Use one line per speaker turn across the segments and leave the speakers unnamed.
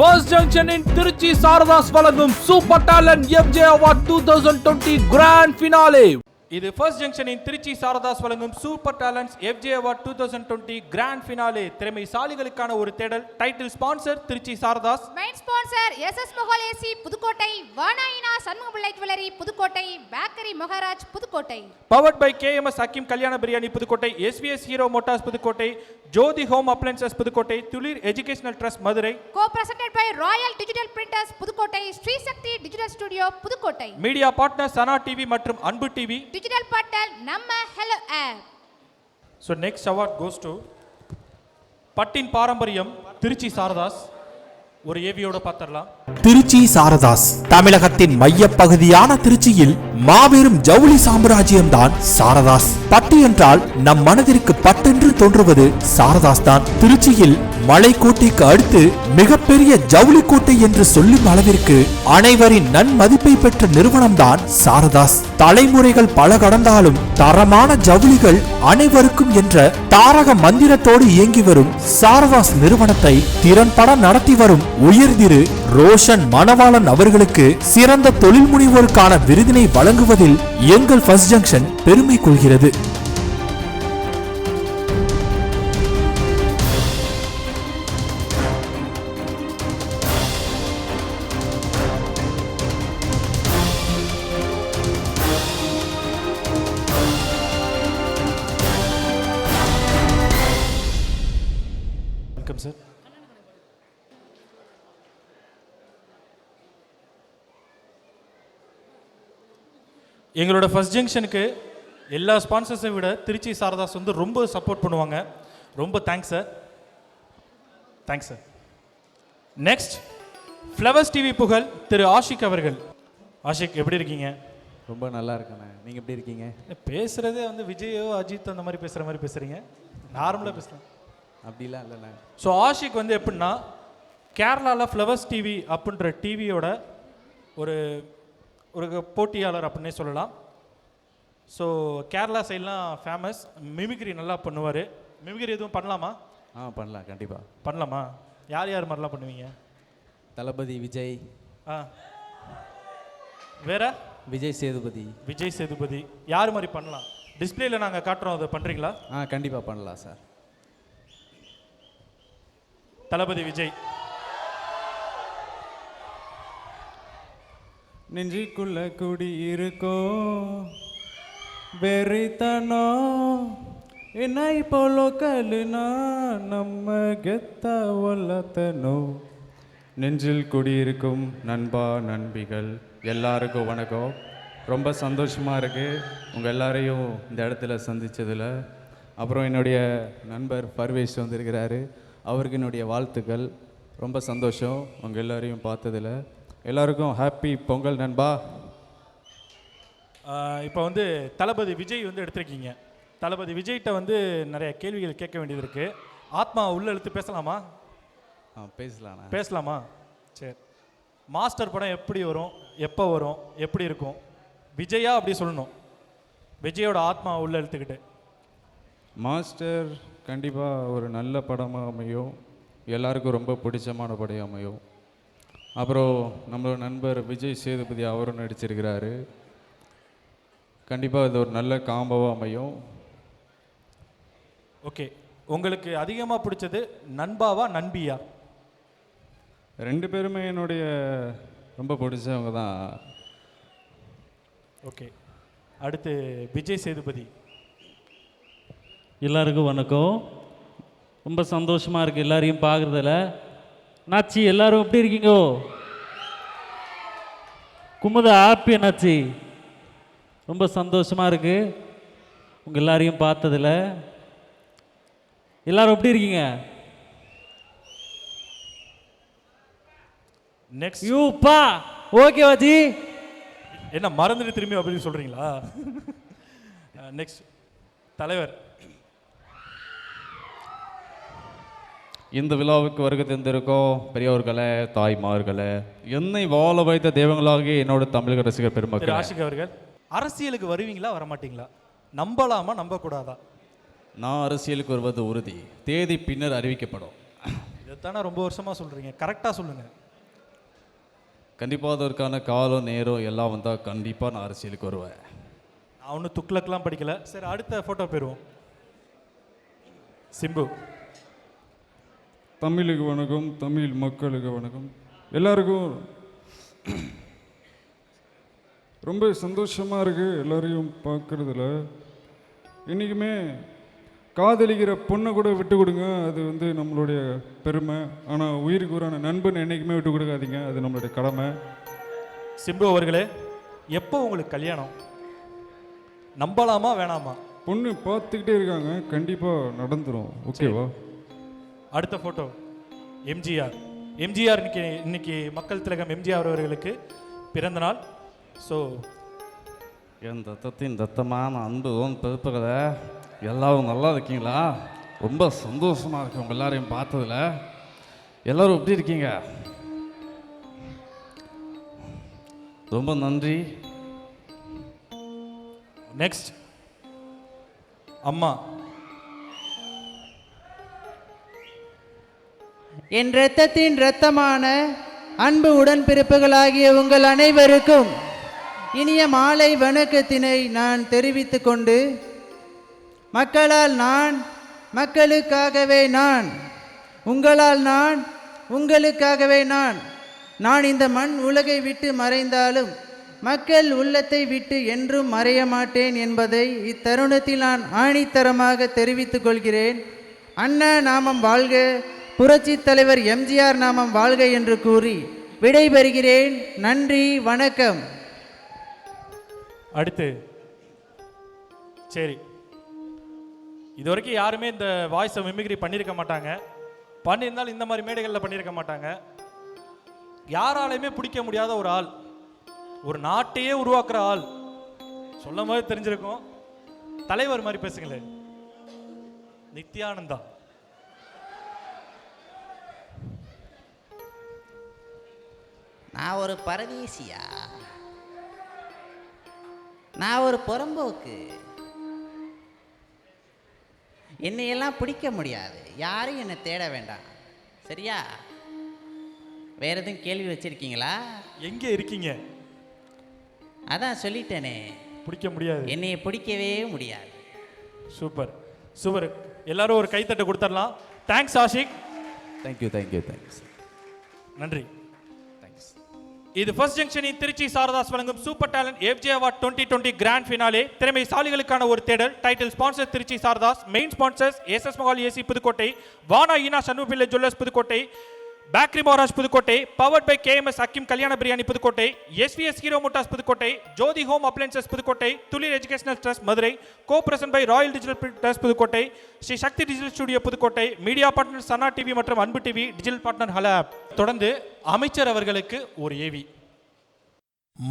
First Junction in Tiruchi Saradas வழங்கும் super talent FJ Award 2020 Grand Finale. இது First Junction in Tiruchi Saradas வழங்கும் super talents FJ Award 2020 Grand Finale. திறமைசாலிகளுக்கான ஒரு தேடல். Title sponsor Tiruchi Saradas.
Main sponsor SS Mahal AC Pudukkottai, Vanayina Shanmugapillai jewellery Pudukkottai, bakery Maharaj Pudukkottai. Powered by KMS Hakeem Kalyana biryani Pudukkottai, SVS Hero Motors Pudukkottai, Jothi home appliances Pudukkottai, Thulir educational trust Madurai. Co presented by royal digital printers Pudukkottai, Sri Sakthi digital studio Pudukkottai. Media partner Sana TV மற்றும் Anbu TV. Digital partner நம்ம hello app. So next award goes to பட்டின் பாரம்பரியம் திருச்சி சாரதாஸ். ஒரு ஏவியோட பார்த்தறலாம்.
திருச்சி சாரதாஸ் தமிழகத்தின் மைய பகுதியான திருச்சியில் மாபெரும் ஜவுளி சாம்ராஜ்யம் தான் சாரதாஸ். பட்டு என்றால் நம் மனதிற்கு பட்டென்று தோன்றுவது சாரதாஸ் தான். திருச்சியில் மலைக்கோட்டைக்கு அடுத்து மிகப்பெரிய ஜவுளி கோட்டை என்று சொல்லும் அளவிற்கு அனைவரின் நன்மதிப்பை பெற்ற நிறுவனம் தான் சாரதாஸ். தலைமுறைகள் பல கடந்தாலும் தரமான ஜவுளிகள் அனைவருக்கும் என்ற தாரக மந்திரத்தோடு இயங்கி வரும் சாரதாஸ் நிறுவனத்தை திறன்பட நடத்தி வரும் உயர்திரு ரோஷன் மணவாளன் அவர்களுக்கு சிறந்த தொழில் முனைவோருக்கான விருதினை வழங்குவதில் எங்கள் ஃபர்ஸ்ட் ஜங்ஷன் பெருமை கொள்கிறது.
Welcome sir. எங்களோட ஃபர்ஸ்ட் ஜங்ஷனுக்கு எல்லா ஸ்பான்சர்ஸை விட திருச்சி சாரதாஸ் வந்து ரொம்ப சப்போர்ட் பண்ணுவாங்க. ரொம்ப thanks sir. Thanks sir. Next flowers TV புகழ் திரு ஆஷிக் அவர்கள். ஆஷிக் எப்படி இருக்கீங்க?
ரொம்ப நல்லா இருக்கேண்ணே. நீங்கள் எப்படி இருக்கீங்க?
பேசுகிறதே வந்து விஜயோ அஜித் அந்த மாதிரி பேசுகிற மாதிரி பேசுகிறீங்க. நார்மலாக பேசலாம்.
அப்படிலாம் இல்லைண்ணே.
ஸோ ஆஷிக் வந்து எப்படின்னா கேரளாவில் ஃப்ளவர்ஸ் டிவி அப்படின்ற டிவியோட ஒரு ஒரு போட்டியாளர் அப்படின்னே சொல்லலாம். ஸோ கேரளா சைட்லாம் ஃபேமஸ். மிமிக்ரி நல்லா பண்ணுவார். மிமிக்ரி எதுவும் பண்ணலாமா?
பண்ணலாம், கண்டிப்பாக
பண்ணலாமா? யார் யார் மாதிரிலாம் பண்ணுவீங்க?
தளபதி விஜய்.
வேற?
விஜய் சேதுபதி.
விஜய் சேதுபதி யார் மாதிரி பண்ணலாம்? டிஸ்பிளேல நாங்கள் காட்டுறோம், அதை பண்ணுறீங்களா?
கண்டிப்பாக பண்ணலாம் சார்.
தளபதி விஜய்.
நெஞ்சுக்குள்ள குடி இருக்கோ வெறித்தனோ என்ன போலோ கல்லுனா நம்ம கெத்தா வல்லத்தனோ. நெஞ்சில் குடியிருக்கும் நண்பா நண்பிகள் எல்லாருக்கும் வணக்கம். ரொம்ப சந்தோஷமாக இருக்குது உங்கள் எல்லாரையும் இந்த இடத்துல சந்தித்ததில். அப்புறம் என்னுடைய நண்பர் பர்வேஷ் வந்திருக்கிறாரு, அவருக்கு என்னுடைய வாழ்த்துக்கள். ரொம்ப சந்தோஷம் உங்கள் எல்லாரையும் பார்த்ததில். எல்லாருக்கும் ஹாப்பி பொங்கல் நண்பா.
இப்போ வந்து தளபதி விஜய் வந்து எடுத்திருக்கீங்க. தளபதி விஜய்கிட்ட வந்து நிறைய கேள்விகள் கேட்க வேண்டியது இருக்குது. ஆத்மா உள்ள எழுத்து பேசலாமா? பேசலாமா? சரி. மாஸ்டர் படம் எப்படி வரும், எப்போ வரும், எப்படி இருக்கும்? விஜயா அப்படி சொல்லணும். விஜயோட ஆத்மா உள்ள எழுத்துக்கிட்டு.
மாஸ்டர் கண்டிப்பாக ஒரு நல்ல படமாக அமையும். எல்லாருக்கும் ரொம்ப பிடிச்சமான படம் அமையும். அப்புறம் நம்மளோட நண்பர் விஜய் சேதுபதி அவரும் நடிச்சிருக்கிறாரு. கண்டிப்பாக இது ஒரு நல்ல காம்போவாக அமையும்.
ஓகே, உங்களுக்கு அதிகமாக பிடிச்சது நண்பாவா நண்பியா?
ரெண்டு பேருமே என்னுடைய ரொம்ப பிடிச்சவங்க தான்.
ஓகே, அடுத்து விஜய் சேதுபதி.
எல்லாருக்கும் வணக்கம். ரொம்ப சந்தோஷமாக இருக்குது எல்லாரையும் பார்க்குறதில்ல. நாச்சி எல்லாரும் எப்படி இருக்கீங்கோ? குமுதா ஹாப்பி நாச்சி. ரொம்ப சந்தோஷமாக இருக்குது உங்கள் எல்லாரையும் பார்த்ததில். எல்லாரும் எப்படி இருக்கீங்க?
நெக்ஸ்ட்
யூப்பா ஓகே வாஜி.
என்ன மறந்துட்டு திரும்பி அப்படின்னு சொல்கிறீங்களா? நெக்ஸ்ட் தலைவர்.
இந்த விழாவுக்கு வருகை தந்திருக்கோம் பெரியவர்களே, தாய்மார்களே, என்னை வாழ வைத்த தெய்வங்களாகி என்னோட தமிழக ரசிகர் பெருமக்கள்.
ஆஷிக் அவர்கள், அரசியலுக்கு வருவீங்களா வரமாட்டீங்களா? நம்பலாமா நம்பக்கூடாதா?
நான் அரசியலுக்கு வருவது உறுதி. தேதி பின்னர் அறிவிக்கப்படும்.
இதை அதானே ரொம்ப வருஷமாக சொல்கிறீங்க, கரெக்டாக சொல்லுங்கள்.
கண்டிப்பாக அதற்கான காலம் நேரம் எல்லாம் வந்தால் கண்டிப்பாக நான் அரசியலுக்கு வருவேன்.
நான் ஒன்றும் துக்ளக்லாம் படிக்கல. சரி, அடுத்த ஃபோட்டோ போயிடுவோம். சிம்பு.
தமிழுக்கு வணக்கம், தமிழ் மக்களுக்கு வணக்கம். எல்லாருக்கும் ரொம்ப சந்தோஷமாக இருக்குது எல்லாரையும் பார்க்குறதுல. என்றைக்குமே காதலிக்கிற பொண்ணை கூட விட்டு கொடுங்க, அது வந்து நம்மளுடைய பெருமை. ஆனால் உயிருக்கு உரான நண்பன் என்றைக்குமே விட்டு கொடுக்காதீங்க, அது நம்மளுடைய கடமை.
சிம்பு அவர்களே, எப்போ உங்களுக்கு கல்யாணம்? நம்பலாமா வேணாமா?
பொண்ணு பார்த்துக்கிட்டே இருக்காங்க, கண்டிப்பாக நடந்துடும். ஓகேவா?
அடுத்த ஃபோட்டோ எம்ஜிஆர். எம்ஜிஆர் இன்னைக்கு மக்கள் திலகம் எம்ஜிஆர் அவர்களுக்கு பிறந்த நாள். ஸோ
என் தத்தத்தின் தத்தமான அன்பு ஓன் பிறப்புகளை எல்லாரும் நல்லா இருக்கீங்களா? ரொம்ப சந்தோஷமாக இருக்கு உங்கள் எல்லாரையும் பார்த்ததில். எல்லோரும் எப்படி இருக்கீங்க? ரொம்ப நன்றி.
நெக்ஸ்ட் அம்மா.
என் இரத்தத்தின் இரத்தமான அன்பு உடன்பிறப்புகளாகிய உங்கள் அனைவருக்கும் இனிய மாலை வணக்கத்தினை நான் தெரிவித்துக் கொண்டு, மக்களால் நான், மக்களுக்காகவே நான், உங்களால் நான், உங்களுக்காகவே நான் இந்த மண் உலகை விட்டு மறைந்தாலும் மக்கள் உள்ளத்தை விட்டு என்றும் மறைய மாட்டேன் என்பதை இத்தருணத்தில் நான் ஆணித்தரமாக தெரிவித்துக் கொள்கிறேன். அண்ணா நாமம் வாழ்க, புரட்சி தலைவர் எம்ஜிஆர் நாமம் வாழ்க என்று கூறி விடைபெறுகிறேன். நன்றி, வணக்கம்.
அடுத்து சரி, இதுவரைக்கும் யாருமே இந்த வாய்ஸை மிமிக்ரி பண்ணியிருக்க மாட்டாங்க. பண்ணியிருந்தாலும் இந்த மாதிரி மேடைகளில் பண்ணியிருக்க மாட்டாங்க. யாராலையுமே பிடிக்க முடியாத ஒரு ஆள், ஒரு நாட்டையே உருவாக்குற ஆள். சொல்லும் போது தெரிஞ்சிருக்கும். தலைவர் மாதிரி பேசுங்களேன். நித்யானந்தா.
நான் ஒரு பரதேசியா? நான் ஒரு புறம்போக்கு. என்னையெல்லாம் பிடிக்க முடியாது. யாரும் என்னை தேட வேண்டாம், சரியா? வேற எதுவும் கேள்வி வச்சிருக்கீங்களா?
எங்கே இருக்கீங்க?
அதான் சொல்லிட்டேனே,
பிடிக்க முடியாது.
என்னைய பிடிக்கவே முடியாது.
Super super. எல்லாரும் ஒரு கைத்தட்டை கொடுத்துடலாம். Thanks Ashiq.
Thank you thank you thanks.
நன்றி.
தேங்க்ஸ்.
இது ஃபர்ஸ்ட் ஜங்ஷனின் திருச்சி சாரதாஸ் வழங்கும் super talent FJ award 2020 grand finale. திறமைசாலிகளுக்கான ஒரு தேடல். Title sponsor Tiruchi Saradas. Main sponsors SS Mahal AC Pudukkottai, Vana Ina Shanmugapillai jewellers Pudukkottai, bakery Moraj Pudukkottai, powered by KMS Hakeem Kalyana biryani Pudukkottai, SVS Hero Motors Pudukkottai, Jothi home appliances Pudukkottai, Thulir educational trust Madurai, go present by royal digital trust Pudukkottai, Sri Sakthi digital studio Pudukkottai, media partner Sana TV மற்றும் Anbu TV, digital partner hello app. தொடர்ந்து அமைச்சர் அவர்களுக்கு ஒரு AV.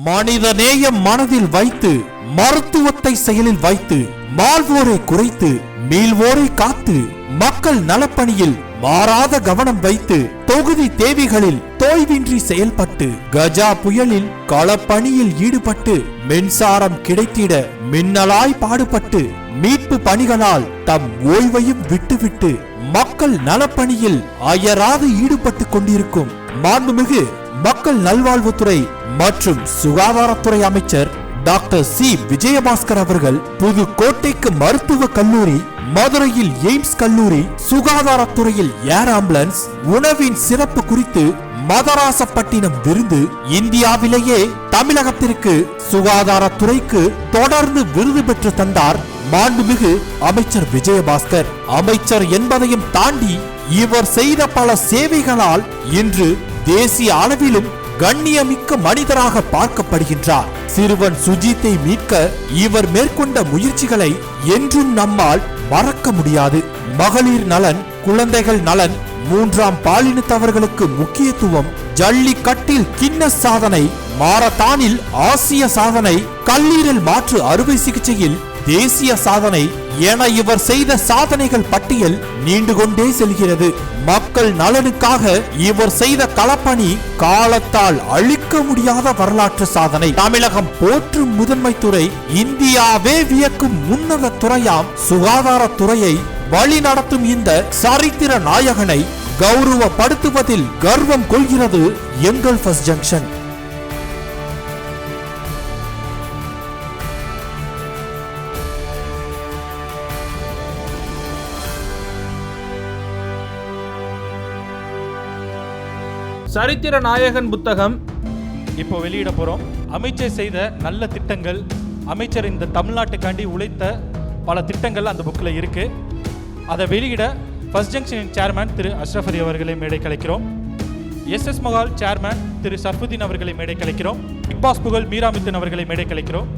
மனிதநேயம் மனதில் வைத்து, மருத்துவத்தை செயலில் வைத்து, மாள்வோரை குறைத்து, மீள்வோரை காத்து, மக்கள் நலப்பணியில் மாறாத கவனம் வைத்து, தொகுதி தேவைகளில் தோய்வின்றி செயல்பட்டு, கஜா புயலில் களப்பணியில் ஈடுபட்டு, மின்சாரம் கிடைத்திட மின்னலாய் பாடுபட்டு, மீட்பு பணிகளால் தம் ஓய்வையும் விட்டுவிட்டு, மக்கள் நலப்பணியில் அயராது ஈடுபட்டு கொண்டிருக்கும் மாண்புமிகு மக்கள் நல்வாழ்வுத்துறை மற்றும் சுகாதாரத்துறை அமைச்சர் டாக்டர் சி விஜயபாஸ்கர் அவர்கள் புதுக்கோட்டைக்கு மருத்துவ கல்லூரி, மதுரையில் எய்ம்ஸ் கல்லூரி, சுகாதாரத்துறையில் ஏர் ஆம்புலன்ஸ், உணவின் சிறப்பு குறித்து மதராசப்பட்டினம் விருது, இந்தியாவிலேயே தமிழகத்திற்கு சுகாதாரத்துறைக்கு தொடர்ந்து விருது பெற்று தந்தார் மாண்புமிகு அமைச்சர் விஜயபாஸ்கர். அமைச்சர் என்பதையும் தாண்டி இவர் செய்த பல சேவைகளால் இன்று தேசிய அளவிலும் கண்ணியமிக்க மனிதராக பார்க்கப்படுகின்றார். சிறுவன் சுஜித்தை மீட்க இவர் மேற்கொண்ட முயற்சிகளை என்றும் நம்மால் மறக்க முடியாது. மகளிர் நலன், குழந்தைகள் நலன், மூன்றாம் பாலினத்தவர்களுக்கு முக்கியத்துவம், ஜல்லிக்கட்டில் கின்னஸ் சாதனை, மாரத்தானில் ஆசிய சாதனை, கல்லீரல் மாற்று அறுவை சிகிச்சையில் தேசிய சாதனை என இவர் செய்த சாதனைகள் பட்டியல் நீண்டு கொண்டே செல்கிறது. மக்கள் நலனுக்காக இவர் செய்த களப்பணி காலத்தால் அழிக்க முடியாத வரலாற்று சாதனை. தமிழகம் போற்றும் முதன்மை துறை, இந்தியாவே வியக்கும் உன்னத துறையாம் சுகாதாரத்துறையை வழி நடத்தும் இந்த சரித்திர நாயகனை கௌரவப்படுத்துவதில் கர்வம் கொள்கிறது எங்கள் ஃபர்ஸ்ட் ஜங்ஷன்.
சரித்திர நாயகன் புத்தகம் இப்போ வெளியிட போறோம். அமைச்சர் செய்த நல்ல திட்டங்கள், அமைச்சர் இந்த தமிழ்நாட்டுக்காண்டி உழைத்த பல திட்டங்கள் அந்த புக்கில் இருக்கு. அதை வெளியிட ஃபர்ஸ்ட் ஜங்ஷனின் சேர்மேன் திரு அஷ்ரஃப் அலி அவர்களை மேடை கலைக்கிறோம். எஸ்எஸ் மஹால் சேர்மேன் திரு சர்ஃபுதீன் அவர்களை மேடை கலைக்கிறோம். பிக் பாஸ் புகழ் மீராமித்தன் அவர்களை மேடை கலைக்கிறோம்.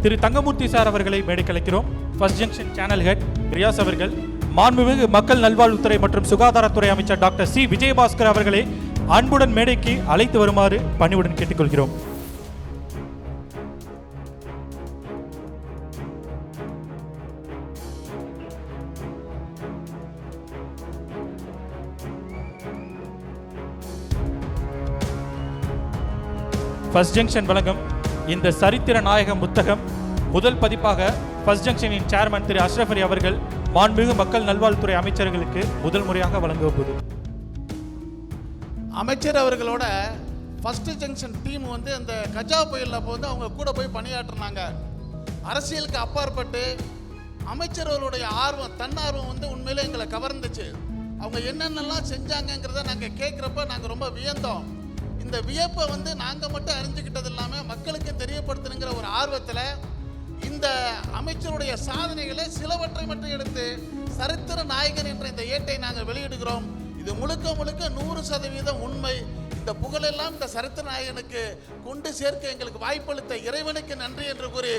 திரு தங்கமூர்த்தி சார் அவர்களை மேடை கலைக்கிறோம். First junction channel head Riyaz அவர்கள், மாண்புமிகு மக்கள் நல்வாழ்வுத்துறை மற்றும் சுகாதாரத்துறை அமைச்சர் டாக்டர் சி விஜயபாஸ்கர் அவர்களை அன்புடன் மேடைக்கு அழைத்து வருமாறு பணிவுடன் கேட்டுக்கொள்கிறோம். ஃபர்ஸ்ட் ஜங்ஷன் வழங்கும் இந்த சரித்திர நாயகம் புத்தகம் முதல் பதிப்பாக ஃபர்ஸ்ட் ஜங்ஷனின் சேர்மன் திரு அஷ்ரஃப் அலி அவர்கள் மாண்புமிகு மக்கள் நல்வாழ்வுத்துறை அமைச்சர்களுக்கு முதல் முறையாக வழங்குவது.
அமைச்சர் அவர்களோட ஃபர்ஸ்ட் ஜங்ஷன் டீம் வந்து அந்த கஜா புயலில் வந்து அவங்க கூட போய் பணியாற்றினாங்க. அரசியலுக்கு அப்பாற்பட்டு அமைச்சர் அவர்களுடைய ஆர்வம், தன்னார்வம் வந்து உண்மையிலே எங்களை கவர்ந்துச்சு. அவங்க என்னென்னலாம் செஞ்சாங்கங்கிறத நாங்கள் கேட்குறப்ப நாங்கள் ரொம்ப வியந்தோம். இந்த வியப்பை வந்து நாங்கள் மட்டும் அறிஞ்சுக்கிட்டது இல்லாமல் மக்களுக்கு தெரியப்படுத்தணுங்கிற ஒரு ஆர்வத்தில் இந்த அமைச்சருடைய சாதனைகளை சிலவற்றை மட்டும் எடுத்து சரித்திர நாயகன் என்ற இந்த ஏட்டை நாங்கள் வெளியிடுகிறோம். இது முழுக்க முழுக்க 100% உண்மை. இந்த புகழெல்லாம் இந்த சரித்திர நாயகனுக்கு கொண்டு சேர்க்க எங்களுக்கு வாய்ப்பளித்த இறைவனுக்கு நன்றி என்று கூறி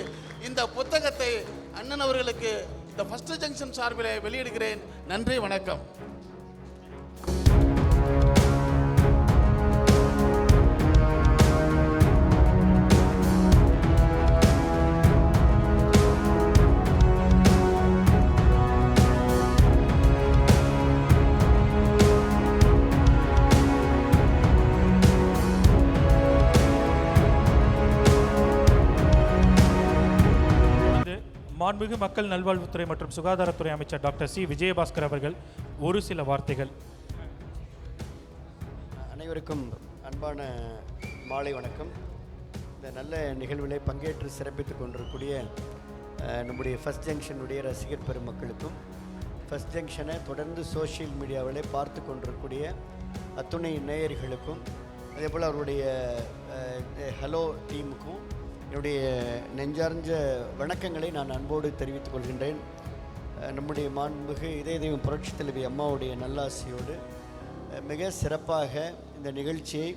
இந்த புத்தகத்தை அண்ணன் அவர்களுக்கு இந்த ஃபர்ஸ்ட் ஜங்ஷன் சார்பில் வெளியிடுகிறேன். நன்றி, வணக்கம்.
மாண்புமிகு மக்கள் நல்வாழ்வுத்துறை மற்றும் சுகாதாரத்துறை அமைச்சர் டாக்டர் சி விஜயபாஸ்கர் அவர்கள் ஒரு சில வார்த்தைகள்.
அனைவருக்கும் அன்பான மாலை வணக்கம். இந்த நல்ல நிகழ்வில் பங்கேற்று சிறப்பித்துக் கொண்டிருக்கூடிய நம்முடைய ஃபர்ஸ்ட் ஜங்ஷனுடைய ரசிகர் பெருமக்களுக்கும், ஃபர்ஸ்ட் ஜங்ஷனை தொடர்ந்து சோஷியல் மீடியாவில் பார்த்து கொண்டிருக்கக்கூடிய அத்துணை நேயர்களுக்கும், அதேபோல் அவருடைய ஹலோ டீமுக்கும் என்னுடைய நெஞ்சார்ந்த வணக்கங்களை நான் அன்போடு தெரிவித்துக் கொள்கின்றேன். நம்முடைய மாண்புமிகு இதய தெய்வம் புரட்சித் தலைவி அம்மாவுடைய நல்லாசியோடு மிக சிறப்பாக இந்த நிகழ்ச்சியை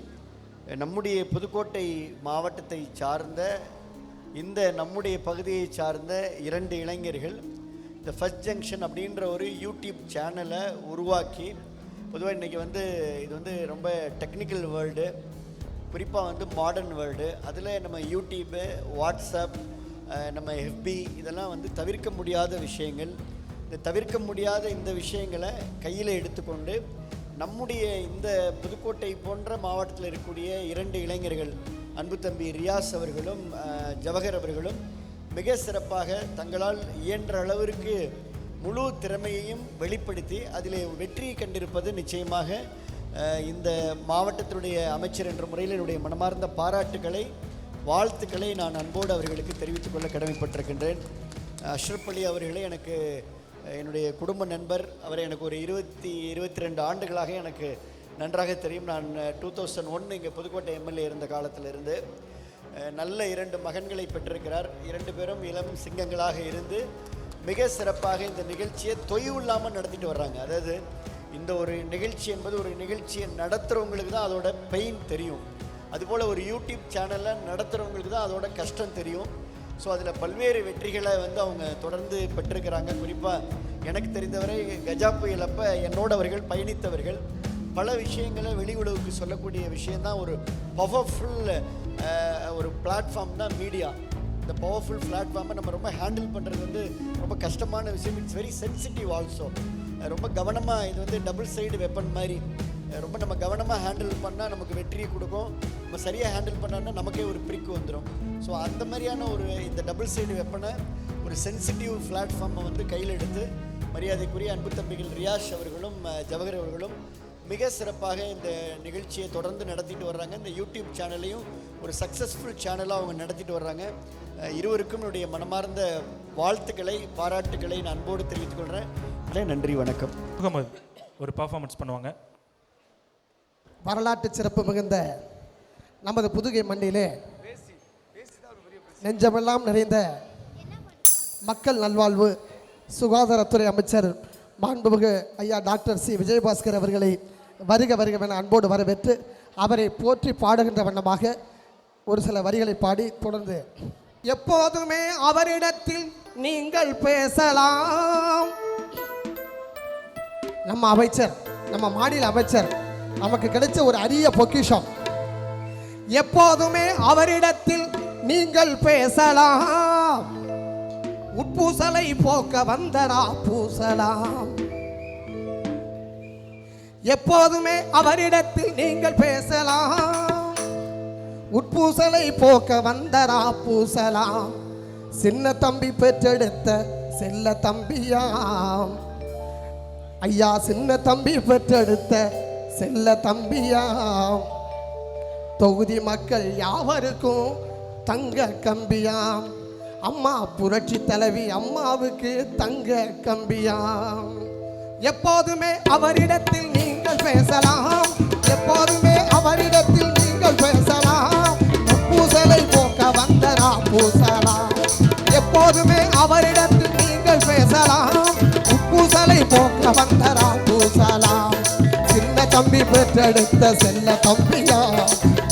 நம்முடைய புதுக்கோட்டை மாவட்டத்தை சார்ந்த இந்த நம்முடைய பகுதியை சார்ந்த 2 இளைஞர்கள் இந்த ஃபர்ஸ்ட் ஜங்ஷன் அப்படின்ற ஒரு யூடியூப் சேனலை உருவாக்கி, பொதுவாக இன்றைக்கி இது வந்து ரொம்ப டெக்னிக்கல் வேர்ல்டு, குறிப்பாக மாடர்ன் வேர்ல்டு, அதில் நம்ம யூடியூப்பு, வாட்ஸ்அப், நம்ம எஃபி இதெல்லாம் தவிர்க்க முடியாத விஷயங்கள். இந்த தவிர்க்க முடியாத இந்த விஷயங்களை கையில் எடுத்துக்கொண்டு நம்முடைய இந்த புதுக்கோட்டை போன்ற மாவட்டத்தில் இருக்கக்கூடிய 2 இளைஞர்கள், அன்பு தம்பி ரியாஸ் அவர்களும் ஜவஹர் அவர்களும் மிக சிறப்பாக தங்களால் இயன்ற அளவிற்கு முழு திறமையையும் வெளிப்படுத்தி அதிலே வெற்றி கண்டிருப்பது நிச்சயமாக இந்த மாவட்டத்தினுடைய அமைச்சர் என்ற முறையில் என்னுடைய மனமார்ந்த பாராட்டுக்களை, வாழ்த்துக்களை நான் அன்போடு அவர்களுக்கு தெரிவித்துக் கொள்ள கடமைப்பட்டிருக்கின்றேன். அஷ்ரஃப் அலி அவர்களே எனக்கு என்னுடைய குடும்ப நண்பர். அவரை எனக்கு ஒரு 22 ஆண்டுகளாக எனக்கு நன்றாக தெரியும். நான் 2001 இங்கே புதுக்கோட்டை எம்எல்ஏ இருந்த காலத்திலிருந்து நல்ல 2 மகன்களை பெற்றிருக்கிறார். 2 பேரும் இளம் சிங்கங்களாக இருந்து மிக சிறப்பாக இந்த நிகழ்ச்சியை தொய்வு இல்லாமல் நடத்திட்டு வர்றாங்க. அதாவது இந்த ஒரு நிகழ்ச்சி என்பது ஒரு நிகழ்ச்சியை நடத்துகிறவங்களுக்கு தான் அதோட பெயின் தெரியும். அதுபோல் ஒரு யூடியூப் சேனலை நடத்துகிறவங்களுக்கு தான் அதோட கஷ்டம் தெரியும். ஸோ அதில் பல்வேறு வெற்றிகளை அவங்க தொடர்ந்து பெற்றிருக்கிறாங்க. குறிப்பாக எனக்கு தெரிந்தவரை கஜா புயல் அப்போ என்னோட அவர்கள் பயணித்தவர்கள் பல விஷயங்களை வெளி உலகுக்கு சொல்லக்கூடிய விஷயந்தான் ஒரு பவர்ஃபுல் ஒரு பிளாட்ஃபார்ம் தான் மீடியா. இந்த பவர்ஃபுல் பிளாட்ஃபார்மை நம்ம ரொம்ப ஹேண்டில் பண்ணுறது ரொம்ப கஷ்டமான விஷயம். It's very sensitive also. ரொம்ப கவனமாக இது டபுள் சைடு வெப்பன் மாதிரி ரொம்ப நம்ம கவனமாக ஹேண்டில் பண்ணால் நமக்கு வெற்றியை கொடுக்கும். நம்ம சரியாக ஹேண்டில் பண்ணோன்னா நமக்கே ஒரு பிரிக்கு வந்துடும். ஸோ அந்த மாதிரியான இந்த டபுள் சைடு வெப்பனை ஒரு சென்சிட்டிவ் பிளாட்ஃபார்மை கையில் எடுத்து மரியாதைக்குரிய அன்பு தம்பிகள் ரியாஷ் அவர்களும் ஜவஹர் அவர்களும் மிக சிறப்பாக இந்த நிகழ்ச்சியை தொடர்ந்து நடத்திட்டு வர்றாங்க. இந்த யூடியூப் சேனலையும் ஒரு சக்ஸஸ்ஃபுல் சேனலாக அவங்க நடத்திட்டு வர்றாங்க. இருவருக்கும் என்னுடைய மனமார்ந்த வாழ்த்துக்களை, பாராட்டுக்களை நான் அன்போடு தெரிவித்துக் கொள்கிறேன். நன்றி, வணக்கம்.
முகமது ஒரு பர்ஃபார்மன்ஸ் பண்ணுவாங்க.
வரலாற்று சிறப்பு மிகுந்த நமது புதுகை மண்ணிலே நெஞ்சமெல்லாம் நிறைந்த மக்கள் நல்வாழ்வு சுகாதாரத்துறை அமைச்சர் மாண்புமிகு ஐயா டாக்டர் சி விஜயபாஸ்கர் அவர்களை வருக வருகவென அன்போடு வரவேற்று அவரை போற்றி பாடுகின்ற வண்ணமாக ஒரு சில வரிகளை பாடி தொடர்ந்து எப்போதுமே அவரிடத்தில் நீங்கள் பேசலாம். நம்ம அமைச்சர், நம்ம மாநில அமைச்சர் நமக்கு கிடைச்ச ஒரு அரிய பொக்கிஷம். எப்போதுமே அவரிடத்தில் நீங்கள் பேசலாம், உட்பூசலை போக்க வந்தரா பூசலாம். எப்போதுமே அவரிடத்தில் நீங்கள் பேசலாம், உட்பூசலை போக்க வந்தரா பூசலாம். சின்ன தம்பி பெற்றெடுத்த செல்ல தம்பியாம் ஐயா, சின்ன தம்பி பெற்றெடுத்த செல்ல தம்பியாம். தொகுதி மக்கள் யாவருக்கும் தங்க கம்பியாம். அம்மா புரட்சி தலைவி அம்மாவுக்கு தங்க கம்பியாம். எப்போதுமே அவரிடத்தில் நீங்கள் பேசலாம், எப்போதுமே அவரிடத்தில் நீங்கள் பேசலாம், பூசலை போக்க வந்தரா பூசலாம். எப்போதுமே அவரிடத்தில் நீங்கள் பேசலாம், பூசலை போக்க வந்தரா பூசலாம். சின்ன தம்பி பெற்றெடுத்த செல்ல கம்பியா,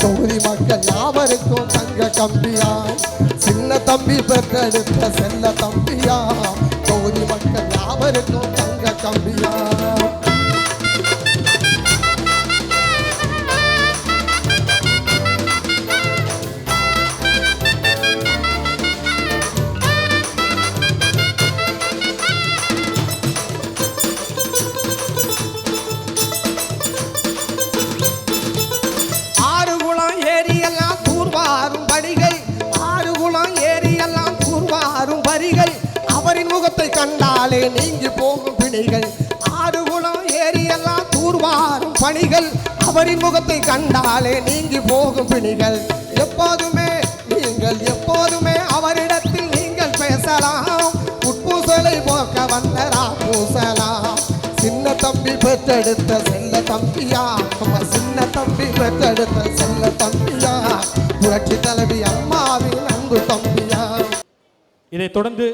தொகுதி மக்கள் யாவருக்கும் தங்க கம்பியா. சின்ன தம்பி பெற்றெடுத்த செல்ல தம்பியா, தொகுதி மக்கள் யாவருக்கும் தங்க கம்பியா. முகத்தை கண்டாலே நீங்கி போகும் பிணிகள். ஆறுகுளம் ஏரியெல்லாம் தூர்வாரும் பணிகள், அவரின் முகத்தை கண்டாலே நீங்கி போகும் பிணிகள். எப்போதுமே நீங்கள், எப்போதுமே அவரிடத்தில் நீங்கள் பேசலாம், உட்பூசலை போக்க வந்தரா பூசலாம். சின்ன தம்பி பெற்றெடுத்த செல்ல தம்பியா, சின்ன தம்பி பெற்றெடுத்த செல்ல தம்பியா, புரட்சி தலைவி அம்மாவின் அன்பு தம்பியா.
இதை தொடர்ந்து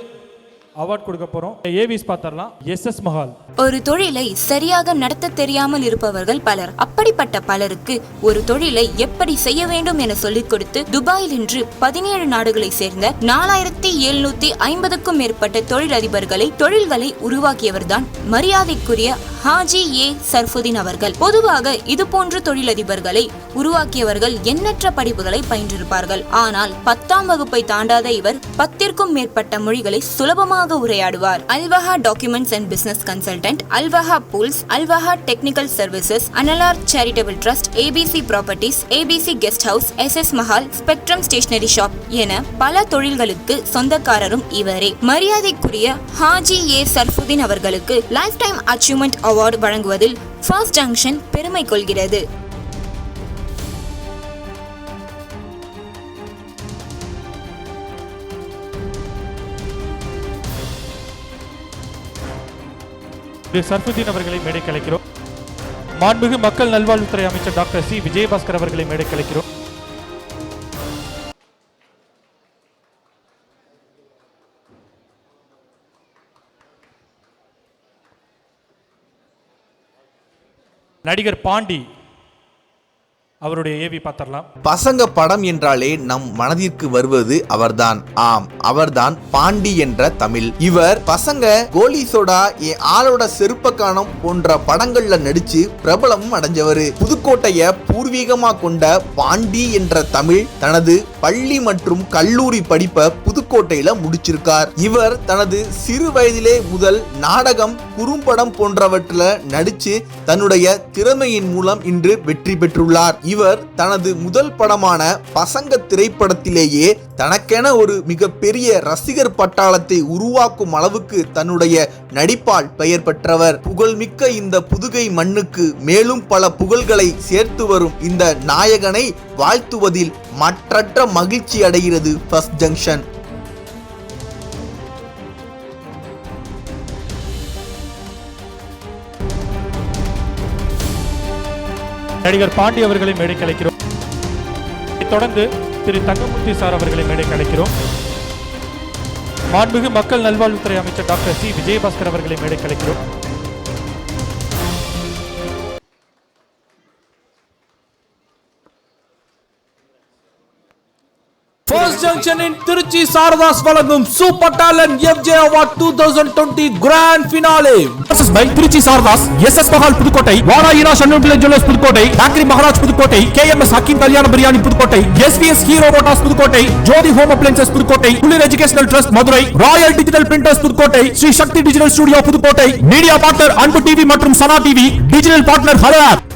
அவார்ட் கொடுக்க போறோம். ஏவிஸ் பார்த்தரலாம். எஸ்எஸ் மஹால்.
ஒரு தொழிலை சரியாக நடத்த தெரியாமல் இருப்பவர்கள் பலர். அப்படிப்பட்ட பலருக்கு ஒரு தொழிலை எப்படி செய்ய வேண்டும் என சொல்லிக் கொடுத்து துபாயில் இன்று 17 நாடுகளை சேர்ந்த 4750க்கும் மேற்பட்ட தொழிலதிபர்களை தொழில்களை உருவாக்கியவர்தான் மரியாதைக்குரிய ஹாஜி ஏ சர்ஃபுதீன் அவர்கள். பொதுவாக இது போன்ற தொழிலதிபர்களை உருவாக்கியவர்கள் எண்ணற்ற படிப்புகளை பயின்றிருப்பார்கள். ஆனால் 10ஆம் வகுப்பை தாண்டாத இவர் 10ற்கும் மேற்பட்ட மொழிகளை சுலபமாக உரையாடுவார். Alvaha documents and business consultant, Alvaha pools, Alvaha technical services, Analar charitable trust, ABC properties, ABC guest house, SS Mahal, spectrum stationery shop என பல தொழில்களுக்கு சொந்தக்காரரும் இவரே. மரியாதைக்குரிய ஹாஜி ஏ சர்ஃபுதீன் அவர்களுக்கு லைஃப் டைம் அச்சீவ்மெண்ட் அவார்டு வழங்குவதில் ஃபர்ஸ்ட் ஜங்ஷன் பெருமை கொள்கிறது.
சர்ஃபுதீன் அவர்களை மேடை கலைக்கிறோம். மாண்புமிகு மக்கள் நல்வாழ்வுத்துறை அமைச்சர் டாக்டர் சி விஜயபாஸ்கர் அவர்களை மேடை கலைக்கிறோம். நடிகர் பாண்டி அவருடைய ஏவி பார்த்தரலாம்.
பசங்க படம் என்றாலே நம் மனதிற்கு வருவது அவர்தான். ஆம், அவர்தான் பாண்டி என்ற தமிழ். இவர் பசங்க, கோலி சோடா, என் ஆளோட செருப்ப காணம் போன்ற படங்கள்ல நடிச்சு பிரபலம் அடைஞ்சவர். புதுக்கோட்டைய பூர்வீகமா கொண்ட பாண்டி என்ற தமிழ் தனது பள்ளி மற்றும் கல்லூரி படிப்பை புதுக்கோட்டையில முடிச்சிருக்கார். இவர் தனது சிறு வயதிலே முதல் நாடகம், குறும்படம் போன்றவற்றில் நடிச்சு தன்னுடைய திறமையின் மூலம் இன்று வெற்றி பெற்றுள்ளார். இவர் தனது முதல் படமான பசங்க திரைப்படத்திலேயே தனக்கென ஒரு மிகப்பெரிய ரசிகர் பட்டாளத்தை உருவாக்கும் அளவுக்கு தன்னுடைய நடிப்பால் பெயர் பெற்றவர். புகழ்மிக்க இந்த புதுகை மண்ணுக்கு மேலும் பல புகழ்களை சேர்த்து வரும் இந்த நாயகனை வாழ்த்துவதில் மற்றற்ற மகிழ்ச்சி அடைகிறது ஃபர்ஸ்ட் ஜங்ஷன்.
நடிகர் பாண்டி அவர்களை மேடை கலைக்கிறோம். தொடர்ந்து திரு தங்கமூர்த்தி சார் அவர்களை மேடை கலைக்கிறோம். மாண்புமிகு மக்கள் நல்வாழ்வுத்துறை அமைச்சர் டாக்டர் சி விஜயபாஸ்கர் அவர்களை மேடை கலைக்கிறோம்.
First junction in Tiruchi Saradas வழங்கும் super talent FJ award 2020 grand finale versus by Tiruchi Saradas, SS Mahal Pudukkottai, Varayina Shanmuga jewellers Pudukkottai, bakery Maharaj Pudukkottai, KMS Hakeem Kalyana biryani Pudukkottai, SVS Hero Motors Pudukkottai, Jothi home appliances Pudukkottai, Kulir educational trust Madurai, royal digital printers Pudukkottai, Sri Sakthi digital studio Pudukkottai, media partner Anbu TV மற்றும் Sana TV, digital partner hello app.